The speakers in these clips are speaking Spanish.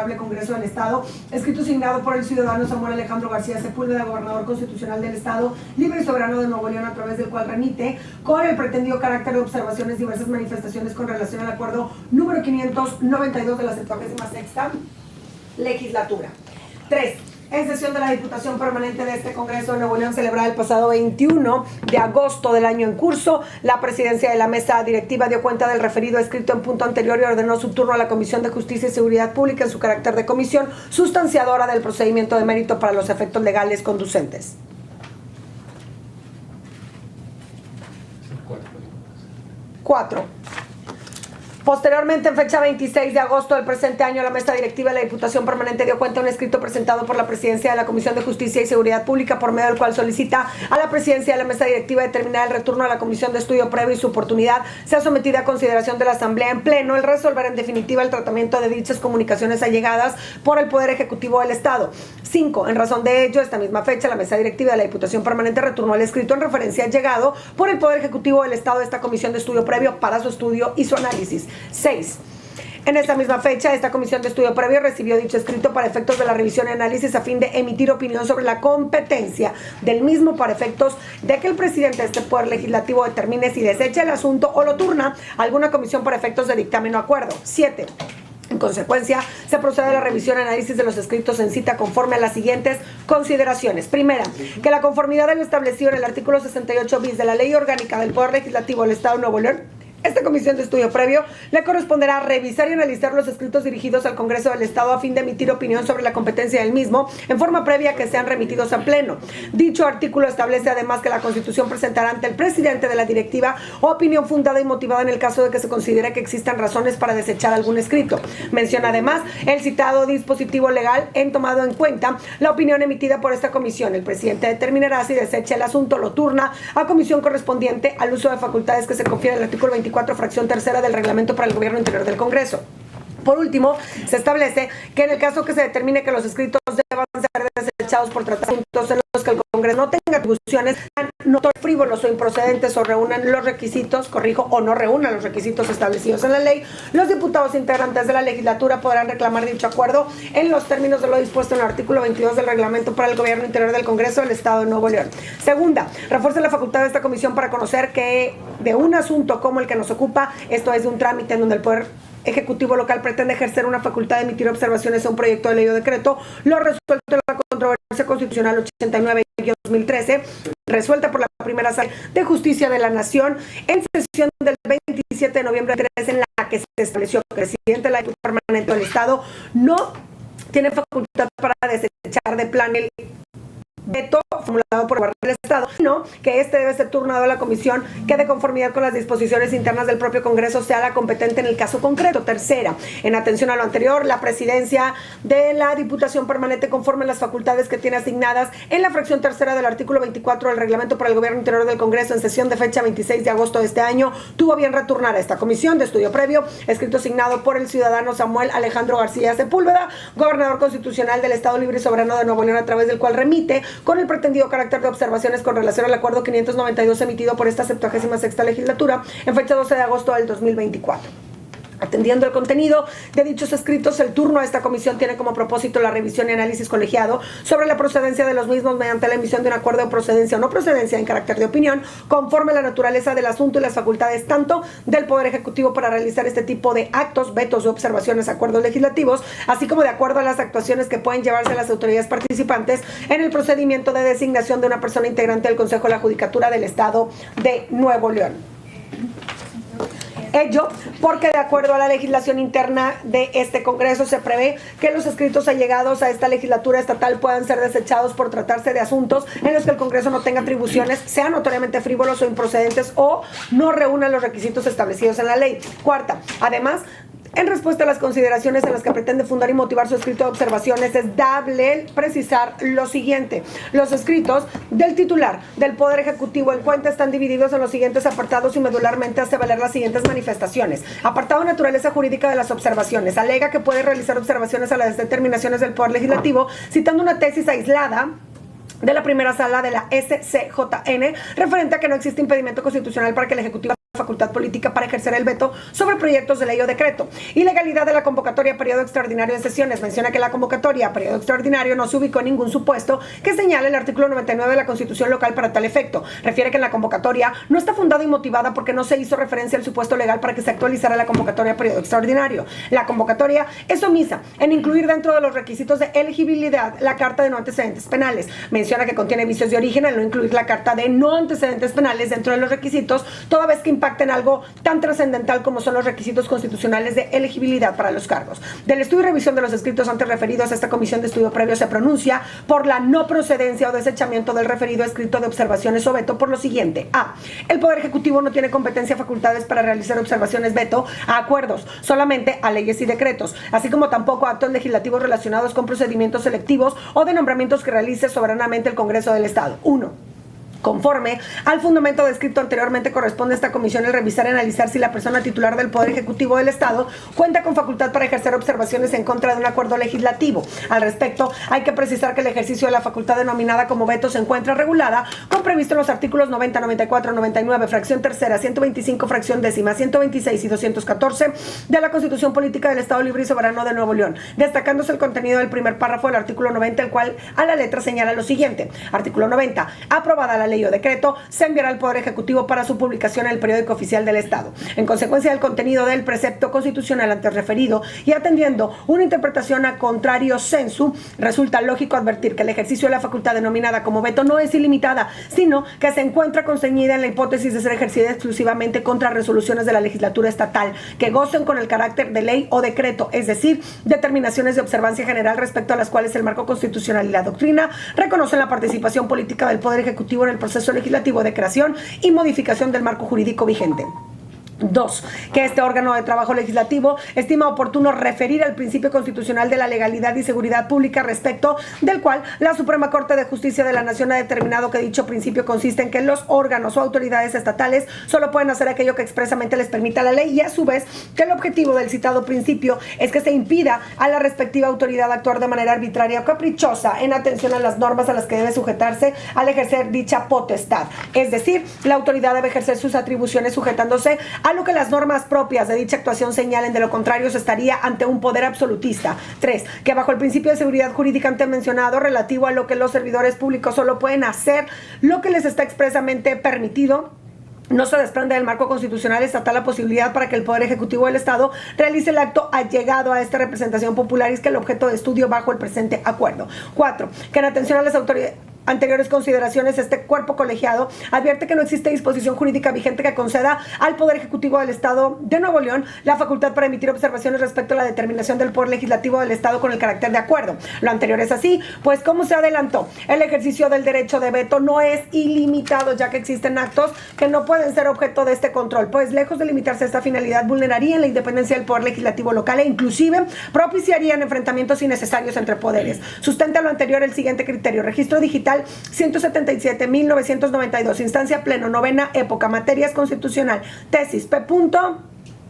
Honorable Congreso del Estado, escrito signado por el ciudadano Samuel Alejandro García Sepúlveda, gobernador constitucional del Estado, libre y soberano de Nuevo León, a través del cual remite con el pretendido carácter de observaciones diversas manifestaciones con relación al acuerdo número 592 de la 76ª legislatura. 3. En sesión de la Diputación Permanente de este Congreso de Nuevo León, celebrada el pasado 21 de agosto del año en curso, la presidencia de la mesa directiva dio cuenta del referido escrito en punto anterior y ordenó su turno a la Comisión de Justicia y Seguridad Pública en su carácter de comisión sustanciadora del procedimiento de mérito para los efectos legales conducentes. 4. Posteriormente, en fecha 26 de agosto del presente año, la mesa directiva de la Diputación Permanente dio cuenta de un escrito presentado por la presidencia de la Comisión de Justicia y Seguridad Pública, por medio del cual solicita a la presidencia de la mesa directiva determinar el retorno a la Comisión de Estudio Previo y su oportunidad sea sometida a consideración de la Asamblea en pleno el resolver en definitiva el tratamiento de dichas comunicaciones allegadas por el Poder Ejecutivo del Estado. 5. En razón de ello, esta misma fecha, la mesa directiva de la Diputación Permanente retornó el escrito en referencia llegado por el Poder Ejecutivo del Estado a esta Comisión de Estudio Previo para su estudio y su análisis. 6. En esta misma fecha, esta Comisión de Estudio Previo recibió dicho escrito para efectos de la revisión y análisis a fin de emitir opinión sobre la competencia del mismo para efectos de que el presidente de este Poder Legislativo determine si desecha el asunto o lo turna a alguna comisión para efectos de dictamen o acuerdo. 7. En consecuencia, se procede a la revisión y análisis de los escritos en cita conforme a las siguientes consideraciones. Primera, que la conformidad de lo establecido en el artículo 68 bis de la Ley Orgánica del Poder Legislativo del Estado de Nuevo León, esta Comisión de Estudio Previo le corresponderá revisar y analizar los escritos dirigidos al Congreso del Estado a fin de emitir opinión sobre la competencia del mismo en forma previa a que sean remitidos a pleno. Dicho artículo establece además que la Constitución presentará ante el presidente de la directiva opinión fundada y motivada en el caso de que se considere que existan razones para desechar algún escrito. Menciona además el citado dispositivo legal en tomado en cuenta la opinión emitida por esta comisión. El presidente determinará si desecha el asunto, lo turna a comisión correspondiente al uso de facultades que se confiere el artículo 24 fracción tercera del Reglamento para el Gobierno Interior del Congreso. Por último, se establece que en el caso que se determine que los escritos deban ser desechados por tratar asuntos en los que el Congreso no tenga atribuciones, no frívolos o improcedentes o reúnan los requisitos, o no reúnan los requisitos establecidos en la ley, los diputados integrantes de la legislatura podrán reclamar dicho acuerdo en los términos de lo dispuesto en el artículo 22 del Reglamento para el Gobierno Interior del Congreso del Estado de Nuevo León. Segunda, refuerza la facultad de esta comisión para conocer que de un asunto como el que nos ocupa, esto es de un trámite en donde el Poder Ejecutivo local pretende ejercer una facultad de emitir observaciones a un proyecto de ley o decreto, lo resuelto en la controversia constitucional 89-2013, resuelta por la primera sala de justicia de la Nación en sesión del 27 de noviembre de 2013, en la que se estableció que el presidente de la Diputación Permanente del Estado no tiene facultad para desechar de plano el veto formulado por el gobierno del Estado, sino que este debe ser turnado a la comisión que, de conformidad con las disposiciones internas del propio Congreso, sea la competente en el caso concreto. Tercera, en atención a lo anterior, la presidencia de la Diputación Permanente, conforme a las facultades que tiene asignadas en la fracción tercera del artículo 24 del Reglamento para el Gobierno Interior del Congreso, en sesión de fecha 26 de agosto de este año, tuvo bien retornar a esta Comisión de Estudio Previo, escrito signado por el ciudadano Samuel Alejandro García Sepúlveda, gobernador constitucional del Estado Libre y Soberano de Nuevo León, a través del cual remite con el pretendido carácter de observaciones con relación al acuerdo 592 emitido por esta 76ª legislatura en fecha 12 de agosto del 2024. Atendiendo el contenido de dichos escritos, el turno a esta comisión tiene como propósito la revisión y análisis colegiado sobre la procedencia de los mismos mediante la emisión de un acuerdo de procedencia o no procedencia en carácter de opinión, conforme a la naturaleza del asunto y las facultades tanto del Poder Ejecutivo para realizar este tipo de actos, vetos o observaciones a acuerdos legislativos, así como de acuerdo a las actuaciones que pueden llevarse las autoridades participantes en el procedimiento de designación de una persona integrante del Consejo de la Judicatura del Estado de Nuevo León. Ello porque, de acuerdo a la legislación interna de este Congreso, se prevé que los escritos allegados a esta legislatura estatal puedan ser desechados por tratarse de asuntos en los que el Congreso no tenga atribuciones, sean notoriamente frívolos o improcedentes o no reúnan los requisitos establecidos en la ley. Cuarta, además, en respuesta a las consideraciones en las que pretende fundar y motivar su escrito de observaciones, es dable precisar lo siguiente. Los escritos del titular del Poder Ejecutivo en cuenta están divididos en los siguientes apartados y medularmente hace valer las siguientes manifestaciones. Apartado: naturaleza jurídica de las observaciones. Alega que puede realizar observaciones a las determinaciones del Poder Legislativo citando una tesis aislada de la primera sala de la SCJN referente a que no existe impedimento constitucional para que el Ejecutivo facultad política para ejercer el veto sobre proyectos de ley o decreto. Ilegalidad de la convocatoria a periodo extraordinario de sesiones. Menciona que la convocatoria a periodo extraordinario no se ubicó en ningún supuesto que señale el artículo 99 de la Constitución local para tal efecto. Refiere que en la convocatoria no está fundada y motivada porque no se hizo referencia al supuesto legal para que se actualizara la convocatoria a periodo extraordinario. La convocatoria es omisa en incluir dentro de los requisitos de elegibilidad la carta de no antecedentes penales. Menciona que contiene vicios de origen al no incluir la carta de no antecedentes penales dentro de los requisitos, toda vez que impacta en algo tan trascendental como son los requisitos constitucionales de elegibilidad para los cargos. Del estudio y revisión de los escritos antes referidos, esta comisión de estudio previo se pronuncia por la no procedencia o desechamiento del referido escrito de observaciones o veto por lo siguiente. A. El Poder Ejecutivo no tiene competencia facultades para realizar observaciones veto a acuerdos, solamente a leyes y decretos, así como tampoco a actos legislativos relacionados con procedimientos selectivos o de nombramientos que realice soberanamente el Congreso del Estado. 1. Conforme al fundamento descrito anteriormente, corresponde a esta comisión el revisar y analizar si la persona titular del Poder Ejecutivo del Estado cuenta con facultad para ejercer observaciones en contra de un acuerdo legislativo. Al respecto, hay que precisar que el ejercicio de la facultad denominada como veto se encuentra regulada con previsto en los artículos 90, 94, 99, fracción tercera, 125, fracción décima, 126 y 214 de la Constitución Política del Estado Libre y Soberano de Nuevo León, destacándose el contenido del primer párrafo del artículo 90, el cual a la letra señala lo siguiente. Artículo 90. Aprobada la ley o decreto, se enviará al Poder Ejecutivo para su publicación en el periódico oficial del Estado. En consecuencia del contenido del precepto constitucional antes referido y atendiendo una interpretación a contrario sensu, resulta lógico advertir que el ejercicio de la facultad denominada como veto no es ilimitada, sino que se encuentra conceñida en la hipótesis de ser ejercida exclusivamente contra resoluciones de la legislatura estatal que gocen con el carácter de ley o decreto, es decir, determinaciones de observancia general respecto a las cuales el marco constitucional y la doctrina reconocen la participación política del Poder Ejecutivo en el proceso legislativo de creación y modificación del marco jurídico vigente. 2. Que este órgano de trabajo legislativo estima oportuno referir al principio constitucional de la legalidad y seguridad pública, respecto del cual la Suprema Corte de Justicia de la Nación ha determinado que dicho principio consiste en que los órganos o autoridades estatales solo pueden hacer aquello que expresamente les permita la ley, y a su vez que el objetivo del citado principio es que se impida a la respectiva autoridad actuar de manera arbitraria o caprichosa en atención a las normas a las que debe sujetarse al ejercer dicha potestad. Es decir, la autoridad debe ejercer sus atribuciones sujetándose a lo que las normas propias de dicha actuación señalen, de lo contrario se estaría ante un poder absolutista. 3. Que bajo el principio de seguridad jurídica antes mencionado, relativo a lo que los servidores públicos solo pueden hacer lo que les está expresamente permitido, no se desprende del marco constitucional estatal la posibilidad para que el Poder Ejecutivo del Estado realice el acto allegado a esta representación popular, y es que el objeto de estudio bajo el presente acuerdo. 4. Que en atención a las autoridades anteriores consideraciones, este cuerpo colegiado advierte que no existe disposición jurídica vigente que conceda al Poder Ejecutivo del Estado de Nuevo León la facultad para emitir observaciones respecto a la determinación del Poder Legislativo del Estado con el carácter de acuerdo. Lo anterior es así, pues como se adelantó, el ejercicio del derecho de veto no es ilimitado, ya que existen actos que no pueden ser objeto de este control, pues lejos de limitarse a esta finalidad, vulnerarían la independencia del Poder Legislativo local e inclusive propiciarían enfrentamientos innecesarios entre poderes. Sustenta lo anterior el siguiente criterio: registro digital 177.992, instancia pleno, novena época, materias constitucional, tesis, P.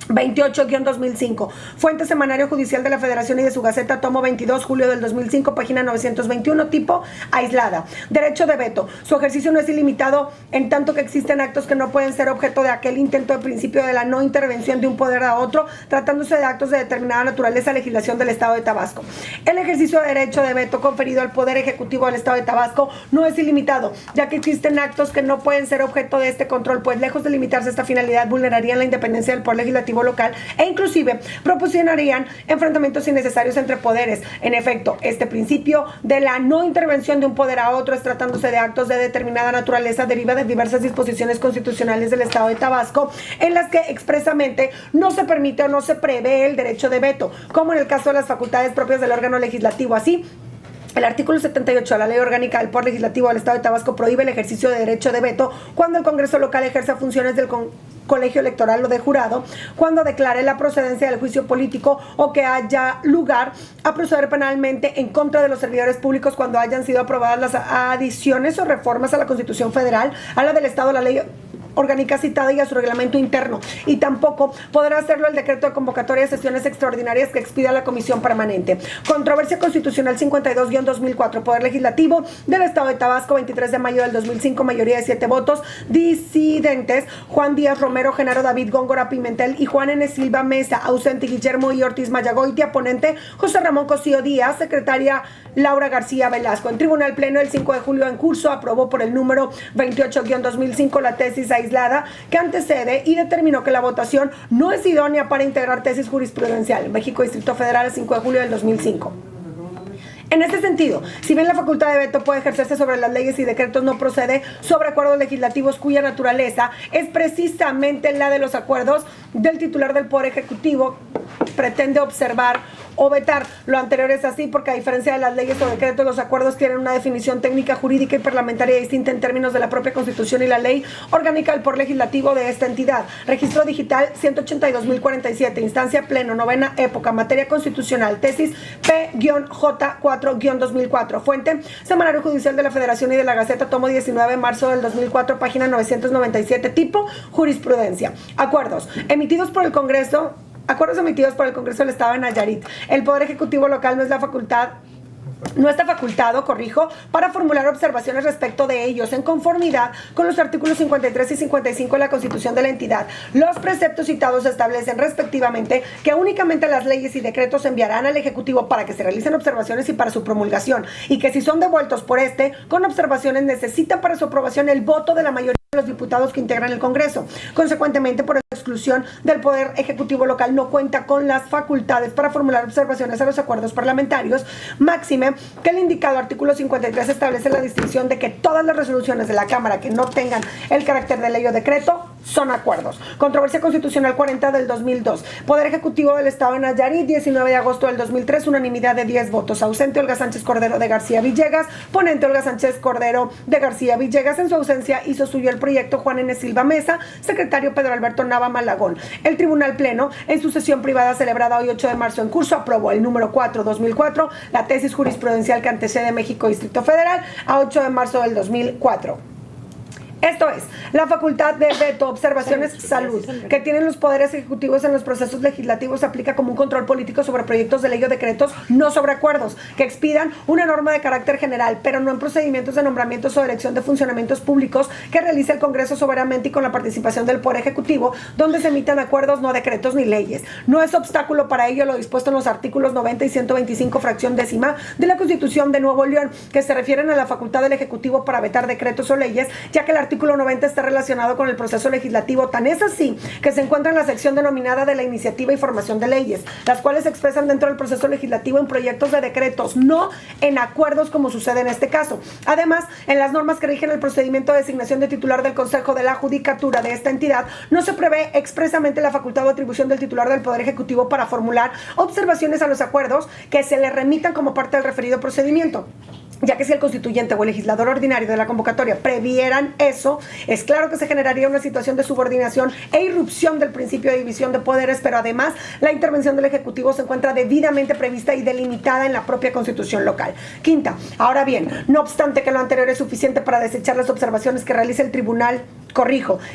28-2005. Fuente: Semanario Judicial de la Federación y de su Gaceta, tomo 22, julio del 2005, página 921, tipo aislada. Derecho de veto. Su ejercicio no es ilimitado en tanto que existen actos que no pueden ser objeto de aquel intento de principio de la no intervención de un poder a otro, tratándose de actos de determinada naturaleza, legislación del Estado de Tabasco. El ejercicio de derecho de veto conferido al Poder Ejecutivo del Estado de Tabasco no es ilimitado, ya que existen actos que no pueden ser objeto de este control, pues lejos de limitarse a esta finalidad, vulnerarían la independencia del Poder Legislativo local e inclusive proporcionarían enfrentamientos innecesarios entre poderes. En efecto, este principio de la no intervención de un poder a otro, es tratándose de actos de determinada naturaleza, deriva de diversas disposiciones constitucionales del Estado de Tabasco, en las que expresamente no se permite o no se prevé el derecho de veto, como en el caso de las facultades propias del órgano legislativo. Así, el artículo 78 de la Ley Orgánica del Poder Legislativo del Estado de Tabasco prohíbe el ejercicio de derecho de veto cuando el Congreso local ejerza funciones del colegio electoral o de jurado, cuando declare la procedencia del juicio político o que haya lugar a proceder penalmente en contra de los servidores públicos cuando hayan sido aprobadas las adiciones o reformas a la Constitución Federal, a la del Estado, la Ley orgánica citada y a su reglamento interno, y tampoco podrá hacerlo el decreto de convocatoria de sesiones extraordinarias que expida la Comisión Permanente. Controversia constitucional 52-2004, Poder Legislativo del Estado de Tabasco, 23 de mayo del 2005, mayoría de 7 votos, disidentes, Juan Díaz Romero, Genaro David Góngora Pimentel y Juan N. Silva Mesa, ausente Guillermo y Ortiz Mayagoitia, ponente José Ramón Cosío Díaz, secretaria Laura García Velasco. En Tribunal Pleno el 5 de julio en curso aprobó por el número 28-2005 la tesis aislada que antecede y determinó que la votación no es idónea para integrar tesis jurisprudencial. México, Distrito Federal, el 5 de julio del 2005. En este sentido, si bien la facultad de veto puede ejercerse sobre las leyes y decretos, no procede sobre acuerdos legislativos cuya naturaleza es precisamente la de los acuerdos del titular del Poder Ejecutivo, pretende observar o vetar. Lo anterior es así porque, a diferencia de las leyes o decretos, los acuerdos tienen una definición técnica, jurídica y parlamentaria distinta en términos de la propia Constitución y la ley orgánica del Poder Legislativo de esta entidad. Registro digital 182.047, instancia pleno, novena época, materia constitucional, tesis P-J4-2004, fuente Semanario Judicial de la Federación y de la Gaceta, tomo 19, marzo del 2004, página 997, tipo jurisprudencia. Acuerdos emitidos por el Congreso del Estado de Nayarit. El Poder Ejecutivo local no está facultado, para formular observaciones respecto de ellos en conformidad con los artículos 53 y 55 de la Constitución de la entidad. Los preceptos citados establecen respectivamente que únicamente las leyes y decretos se enviarán al Ejecutivo para que se realicen observaciones y para su promulgación, y que si son devueltos por con observaciones, necesitan para su aprobación el voto de la mayoría de los diputados que integran el Congreso. Consecuentemente, por exclusión del Poder Ejecutivo local, no cuenta con las facultades para formular observaciones a los acuerdos parlamentarios, máxime que el indicado artículo 53 establece la distinción de que todas las resoluciones de la Cámara que no tengan el carácter de ley o decreto son acuerdos. Controversia constitucional 40 del 2002. Poder Ejecutivo del Estado de Nayarit, 19 de agosto del 2003, unanimidad de 10 votos. Ausente Olga Sánchez Cordero de García Villegas, ponente Olga Sánchez Cordero de García Villegas. En su ausencia hizo suyo el proyecto Juan N. Silva Mesa, secretario Pedro Alberto Nava Malagón. El Tribunal Pleno, en su sesión privada celebrada hoy 8 de marzo en curso, aprobó el número 4-2004, la tesis jurisprudencial que antecede México Distrito Federal a 8 de marzo del 2004. Esto es, la facultad de veto, observaciones, salud, que tienen los poderes ejecutivos en los procesos legislativos, se aplica como un control político sobre proyectos de ley o decretos, no sobre acuerdos, que expidan una norma de carácter general, pero no en procedimientos de nombramientos o elección de funcionamientos públicos que realice el Congreso soberanamente y con la participación del Poder Ejecutivo, donde se emitan acuerdos, no decretos ni leyes. No es obstáculo para ello lo dispuesto en los artículos 90 y 125, fracción décima, de la Constitución de Nuevo León, que se refieren a la facultad del Ejecutivo para vetar decretos o leyes, ya que el artículo 90 está relacionado con el proceso legislativo, tan es así que se encuentra en la sección denominada de la iniciativa y formación de leyes, las cuales se expresan dentro del proceso legislativo en proyectos de decretos, no en acuerdos como sucede en este caso. Además, en las normas que rigen el procedimiento de designación de titular del Consejo de la Judicatura de esta entidad, no se prevé expresamente la facultad o atribución del titular del Poder Ejecutivo para formular observaciones a los acuerdos que se le remitan como parte del referido procedimiento, ya que si el constituyente o el legislador ordinario de la convocatoria previeran eso, es claro que se generaría una situación de subordinación e irrupción del principio de división de poderes, pero además la intervención del Ejecutivo se encuentra debidamente prevista y delimitada en la propia Constitución local. Quinta, ahora bien, no obstante que lo anterior es suficiente para desechar las observaciones que realice el tribunal,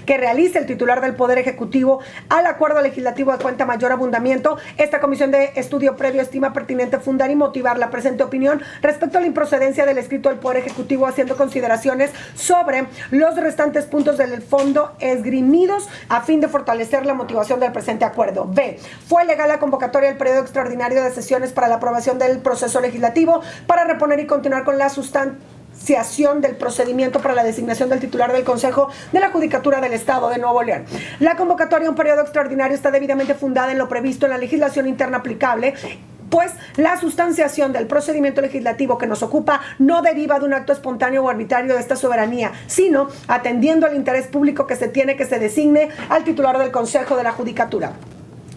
que realice el titular del Poder Ejecutivo al acuerdo legislativo de cuenta mayor abundamiento, esta comisión de estudio previo estima pertinente fundar y motivar la presente opinión respecto a la improcedencia del escrito del Poder Ejecutivo, haciendo consideraciones sobre los restantes puntos del fondo esgrimidos a fin de fortalecer la motivación del presente acuerdo. B. Fue legal la convocatoria del periodo extraordinario de sesiones para la aprobación del proceso legislativo para reponer y continuar con la sustanciación del procedimiento para la designación del titular del Consejo de la Judicatura del Estado de Nuevo León. La convocatoria a un periodo extraordinario está debidamente fundada en lo previsto en la legislación interna aplicable, pues la sustanciación del procedimiento legislativo que nos ocupa no deriva de un acto espontáneo o arbitrario de esta soberanía, sino atendiendo al interés público que se tiene que se designe al titular del Consejo de la Judicatura.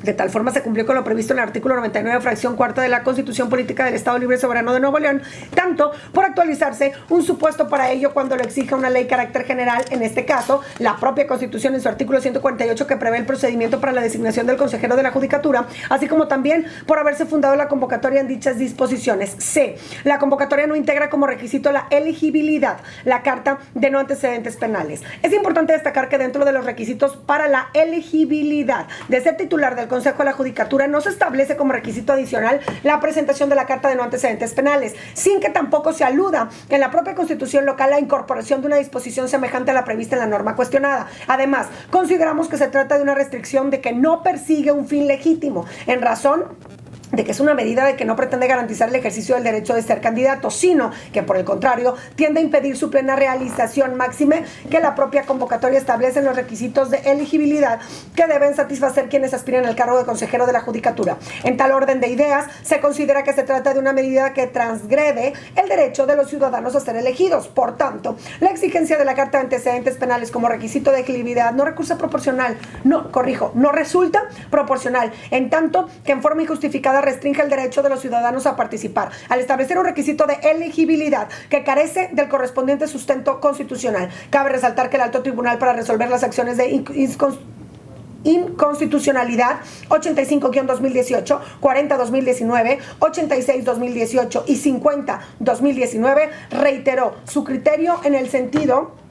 De tal forma se cumplió con lo previsto en el artículo 99, fracción cuarta de la Constitución Política del Estado Libre y Soberano de Nuevo León, tanto por actualizarse un supuesto para ello cuando lo exija una ley de carácter general, en este caso, la propia Constitución en su artículo 148 que prevé el procedimiento para la designación del consejero de la Judicatura, así como también por haberse fundado la convocatoria en dichas disposiciones. C. La convocatoria no integra como requisito la elegibilidad, la carta de no antecedentes penales. Es importante destacar que dentro de los requisitos para la elegibilidad de ser titular del Consejo de la Judicatura no se establece como requisito adicional la presentación de la carta de no antecedentes penales, sin que tampoco se aluda en la propia Constitución local la incorporación de una disposición semejante a la prevista en la norma cuestionada. Además, consideramos que se trata de una restricción de que no persigue un fin legítimo, en razón de que es una medida de que no pretende garantizar el ejercicio del derecho de ser candidato, sino que por el contrario tiende a impedir su plena realización, máxime que la propia convocatoria establece los requisitos de elegibilidad que deben satisfacer quienes aspiran al cargo de consejero de la Judicatura. En tal orden de ideas, se considera que se trata de una medida que transgrede el derecho de los ciudadanos a ser elegidos. Por tanto, la exigencia de la carta de antecedentes penales como requisito de elegibilidad no resulta proporcional, en tanto que en forma injustificada restringe el derecho de los ciudadanos a participar, al establecer un requisito de elegibilidad que carece del correspondiente sustento constitucional. Cabe resaltar que el Alto Tribunal, para resolver las acciones de inconstitucionalidad 85-2018, 40-2019, 86-2018 y 50-2019, reiteró su criterio en el sentido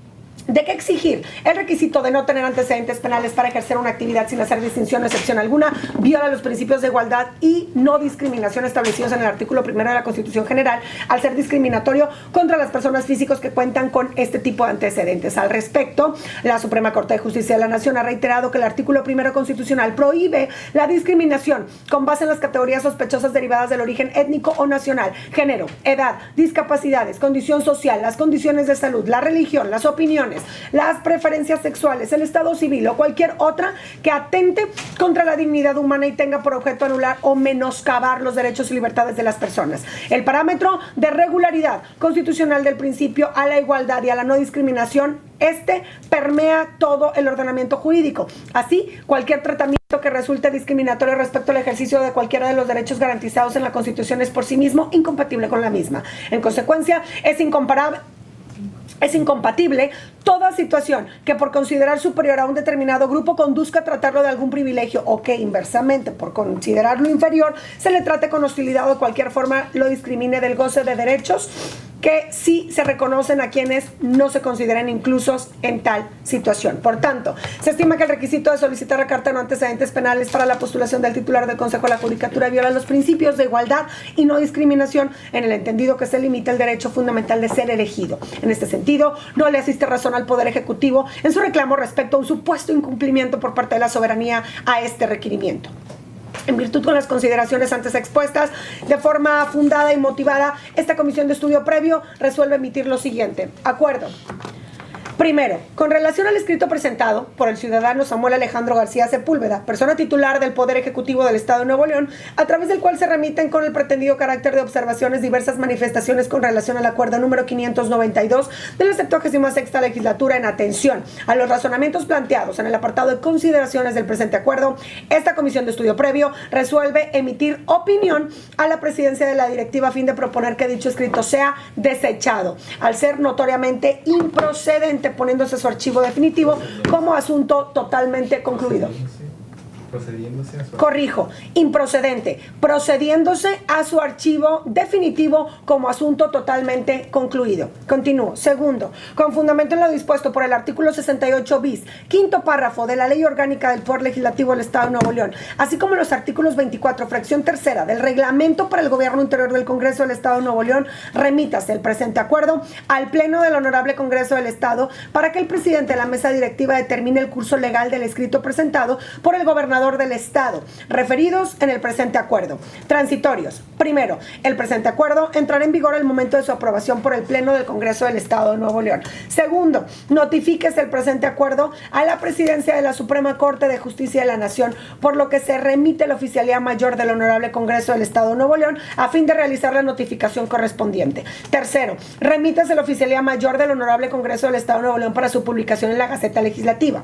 de que exigir el requisito de no tener antecedentes penales para ejercer una actividad sin hacer distinción o excepción alguna viola los principios de igualdad y no discriminación establecidos en el artículo 1 de la Constitución General, al ser discriminatorio contra las personas físicas que cuentan con este tipo de antecedentes. Al respecto, la Suprema Corte de Justicia de la Nación ha reiterado que el artículo 1 constitucional prohíbe la discriminación con base en las categorías sospechosas derivadas del origen étnico o nacional, género, edad, discapacidades, condición social, las condiciones de salud, la religión, las opiniones, las preferencias sexuales, el estado civil o cualquier otra que atente contra la dignidad humana y tenga por objeto anular o menoscabar los derechos y libertades de las personas. El parámetro de regularidad constitucional del principio a la igualdad y a la no discriminación, permea todo el ordenamiento jurídico. Así, cualquier tratamiento que resulte discriminatorio respecto al ejercicio de cualquiera de los derechos garantizados en la Constitución es por sí mismo incompatible con la misma. En consecuencia, es incompatible toda situación que por considerar superior a un determinado grupo conduzca a tratarlo de algún privilegio o que inversamente por considerarlo inferior se le trate con hostilidad o de cualquier forma lo discrimine del goce de derechos que sí se reconocen a quienes no se consideren inclusos en tal situación. Por tanto, se estima que el requisito de solicitar la carta de no antecedentes penales para la postulación del titular del Consejo de la Judicatura viola los principios de igualdad y no discriminación en el entendido que se limita el derecho fundamental de ser elegido. En este sentido, no le asiste razón al Poder Ejecutivo en su reclamo respecto a un supuesto incumplimiento por parte de la soberanía a este requerimiento. En virtud con las consideraciones antes expuestas, de forma fundada y motivada, esta comisión de estudio previo resuelve emitir lo siguiente. Acuerdo. Primero, con relación al escrito presentado por el ciudadano Samuel Alejandro García Sepúlveda, persona titular del Poder Ejecutivo del Estado de Nuevo León, a través del cual se remiten con el pretendido carácter de observaciones diversas manifestaciones con relación al acuerdo número 592 de la 76ª legislatura en atención a los razonamientos planteados en el apartado de consideraciones del presente acuerdo, esta comisión de estudio previo resuelve emitir opinión a la presidencia de la directiva a fin de proponer que dicho escrito sea desechado, al ser notoriamente improcedente, poniéndose su archivo definitivo como asunto totalmente concluido. Corrijo, improcedente, procediéndose a su archivo definitivo como asunto totalmente concluido. Continúo. Segundo, con fundamento en lo dispuesto por el artículo 68 bis, quinto párrafo de la Ley Orgánica del Poder Legislativo del Estado de Nuevo León, así como los artículos 24, fracción tercera del Reglamento para el Gobierno Interior del Congreso del Estado de Nuevo León, remítase el presente acuerdo al Pleno del Honorable Congreso del Estado para que el presidente de la mesa directiva determine el curso legal del escrito presentado por el gobernador del Estado, referidos en el presente acuerdo. Transitorios. Primero, el presente acuerdo entrará en vigor al momento de su aprobación por el Pleno del Congreso del Estado de Nuevo León. Segundo, notifíquese el presente acuerdo a la Presidencia de la Suprema Corte de Justicia de la Nación, por lo que se remite la Oficialía Mayor del Honorable Congreso del Estado de Nuevo León a fin de realizar la notificación correspondiente. Tercero, remítase la Oficialía Mayor del Honorable Congreso del Estado de Nuevo León para su publicación en la Gaceta Legislativa.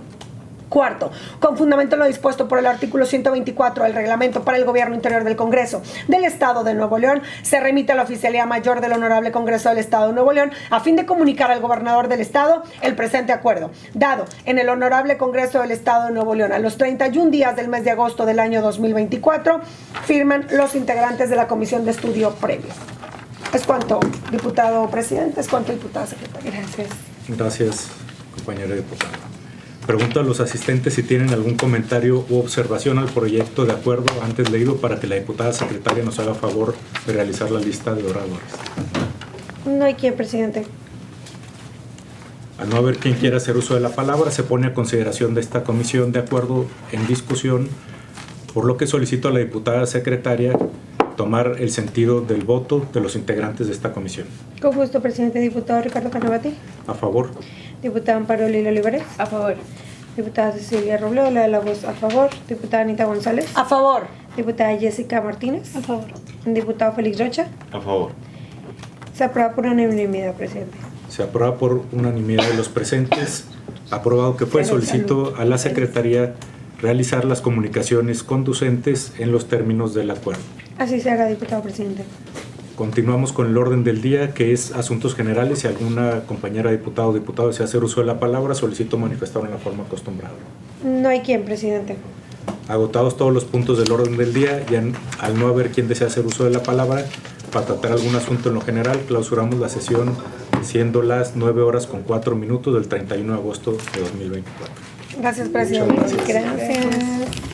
Cuarto, con fundamento en lo dispuesto por el artículo 124 del Reglamento para el Gobierno Interior del Congreso del Estado de Nuevo León, se remite a la Oficialía Mayor del Honorable Congreso del Estado de Nuevo León a fin de comunicar al gobernador del Estado el presente acuerdo, dado en el Honorable Congreso del Estado de Nuevo León a los 31 días del mes de agosto del año 2024, firman los integrantes de la Comisión de Estudio Previo. Es cuanto, diputado presidente, es cuanto, diputada secretaria. Gracias. Gracias, compañera diputada. Pregunto a los asistentes si tienen algún comentario u observación al proyecto de acuerdo antes leído para que la diputada secretaria nos haga favor de realizar la lista de oradores. No hay quien, presidente. Al no haber quien quiera hacer uso de la palabra, se pone a consideración de esta comisión de acuerdo en discusión, por lo que solicito a la diputada secretaria tomar el sentido del voto de los integrantes de esta comisión. Con gusto, presidente. Diputado Ricardo Canavati. A favor. Diputada Amparo Lila Olivares. A favor. Diputada Cecilia Robledo, la de la voz, a favor. Diputada Anita González. A favor. Diputada Jessica Martínez. A favor. Diputado Félix Rocha. A favor. Se aprueba por unanimidad, presidente. Se aprueba por unanimidad de los presentes. Aprobado que fue, solicito a la Secretaría realizar las comunicaciones conducentes en los términos del acuerdo. Así se haga, diputado presidente. Continuamos con el orden del día, que es asuntos generales. Si alguna compañera diputada o diputado desea hacer uso de la palabra, solicito manifestarlo en la forma acostumbrada. No hay quien, presidente. Agotados todos los puntos del orden del día, y al no haber quien desea hacer uso de la palabra, para tratar algún asunto en lo general, clausuramos la sesión siendo las 9:04 del 31 de agosto de 2024. Gracias, presidente. Muchas gracias. Gracias.